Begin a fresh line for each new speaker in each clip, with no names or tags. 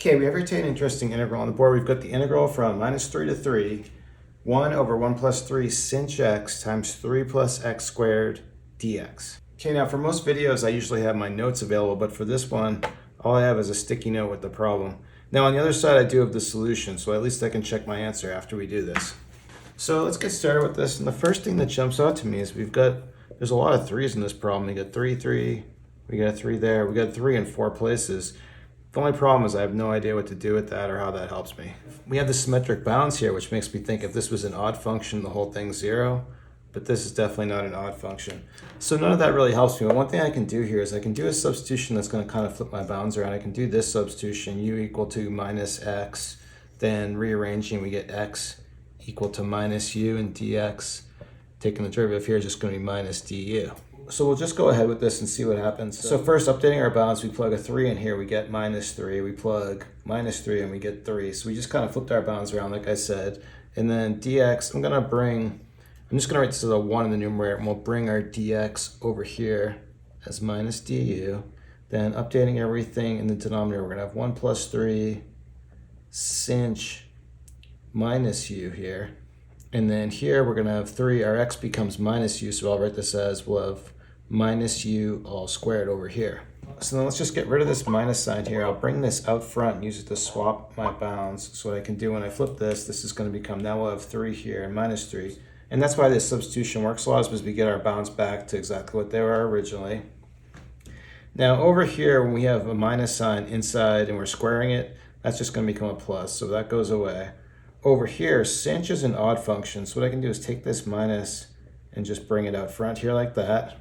Okay, we have here today an interesting integral on the board. We've got the integral from -3 to 3, 1 over 1 plus 3 sinh x times 3 plus x squared dx. Okay, now for most videos I usually have my notes available, but for this one, all I have is a sticky note with the problem. Now on the other side I do have the solution, so at least I can check my answer after we do this. So let's get started with this, and the first thing that jumps out to me is there's a lot of 3's in this problem. We got 3, 3, we got a 3 there, we got 3 in 4 places. The only problem is I have no idea what to do with that or how that helps me. We have the symmetric bounds here, which makes me think if this was an odd function, the whole thing's 0, but this is definitely not an odd function. So none of that really helps me, but one thing I can do here is I can do a substitution that's going to kind of flip my bounds around. I can do this substitution, u equal to minus x, then rearranging we get x equal to minus u, and dx, taking the derivative here, is just going to be minus du. So we'll just go ahead with this and see what happens. So first, updating our bounds, we plug a 3 in here, we get minus 3. We plug minus 3 and we get 3. So we just kind of flipped our bounds around, like I said. And then dx, I'm just going to write this as a 1 in the numerator, and we'll bring our dx over here as minus du. Then updating everything in the denominator, we're going to have 1 plus 3 sinh minus u here. And then here we're going to have 3, our x becomes minus u, so I'll write this as, we'll have minus u all squared over here. So then let's just get rid of this minus sign here. I'll bring this out front and use it to swap my bounds. So what I can do when I flip this is going to become, now we'll have 3 here and minus 3. And that's why this substitution works a lot, is because we get our bounds back to exactly what they were originally. Now over here, when we have a minus sign inside and we're squaring it, that's just going to become a plus, so that goes away. Over here, sinh is an odd function, so what I can do is take this minus and just bring it out front here like that.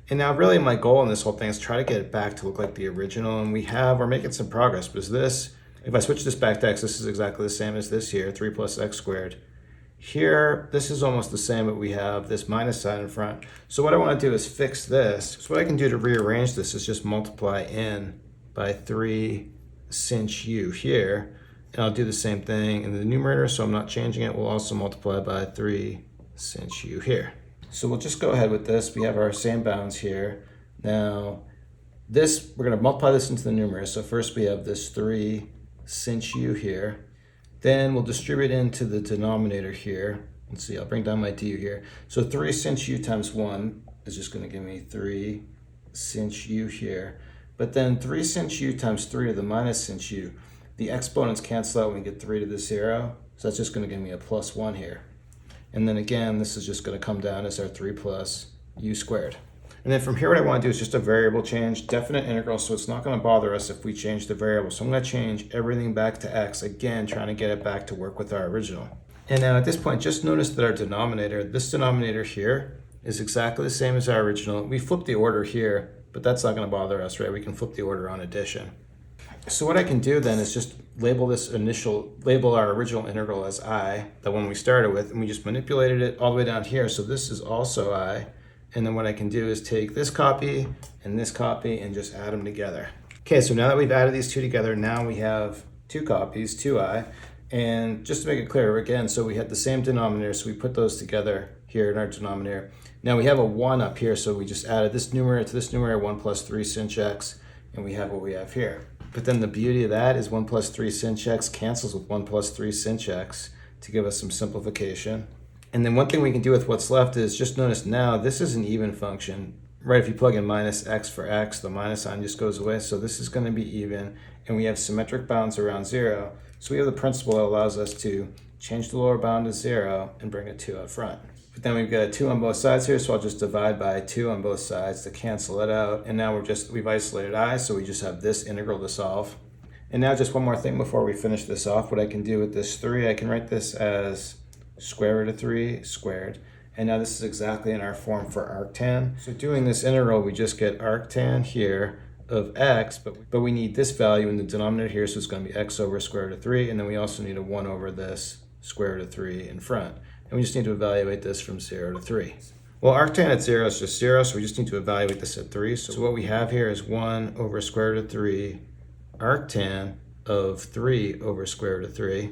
And now really my goal in this whole thing is try to get it back to look like the original, and we're making some progress, because this, if I switch this back to x, this is exactly the same as this here, 3 plus x squared. Here, this is almost the same, but we have this minus sign in front. So what I want to do is fix this. So what I can do to rearrange this is just multiply n by 3 sinh u here. And I'll do the same thing in the numerator, so I'm not changing it. We'll also multiply by 3 sinh u here. So we'll just go ahead with this. We have our same bounds here. Now, we're going to multiply this into the numerator. So first we have this 3 sinh u here. Then we'll distribute into the denominator here. Let's see, I'll bring down my du here. So 3 sinh u times 1 is just going to give me 3 sinh u here. But then 3 sinh u times 3 to the minus sinh u. The exponents cancel out when we get 3 to the 0, so that's just going to give me a plus 1 here. And then again, this is just going to come down as our 3 plus u squared. And then from here, what I want to do is just a variable change, definite integral, so it's not going to bother us if we change the variable. So I'm going to change everything back to x, again, trying to get it back to work with our original. And now at this point, just notice that our denominator, this denominator here, is exactly the same as our original. We flipped the order here, but that's not going to bother us, right? We can flip the order on addition. So what I can do then is just label our original integral as I, the one we started with, and we just manipulated it all the way down here. So this is also I. And then what I can do is take this copy and just add them together. Okay, so now that we've added these two together, now we have 2 copies, 2i. And just to make it clear, again, so we had the same denominator, so we put those together here in our denominator. Now we have a 1 up here, so we just added this numerator to this numerator, 1 plus 3 sinh x, and we have what we have here. But then the beauty of that is 1 plus 3 sinh x cancels with 1 plus 3 sinh x to give us some simplification. And then one thing we can do with what's left is just notice now this is an even function. Right, if you plug in minus x for x, the minus sign just goes away. So this is going to be even, and we have symmetric bounds around 0. So we have the principle that allows us to change the lower bound to 0 and bring a 2 out front. But then we've got a 2 on both sides here, so I'll just divide by 2 on both sides to cancel it out. And now we've isolated I, so we just have this integral to solve. And now just one more thing before we finish this off. What I can do with this 3, I can write this as square root of 3 squared. And now this is exactly in our form for arctan. So doing this integral, we just get arctan here of x, but we need this value in the denominator here, so it's going to be x over square root of 3. And then we also need a 1 over this square root of 3 in front. And we just need to evaluate this from 0 to 3. Well, arctan at 0 is just 0, so we just need to evaluate this at 3. So what we have here is 1 over square root of 3 arctan of 3 over square root of 3.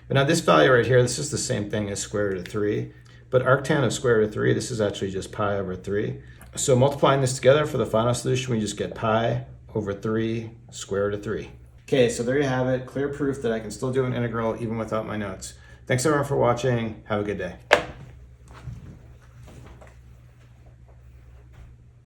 But now this value right here, this is the same thing as square root of 3. But arctan of square root of 3, this is actually just pi over 3. So multiplying this together for the final solution, we just get pi over 3 square root of 3. Okay, so there you have it. Clear proof that I can still do an integral even without my notes. Thanks everyone for watching. Have a good day.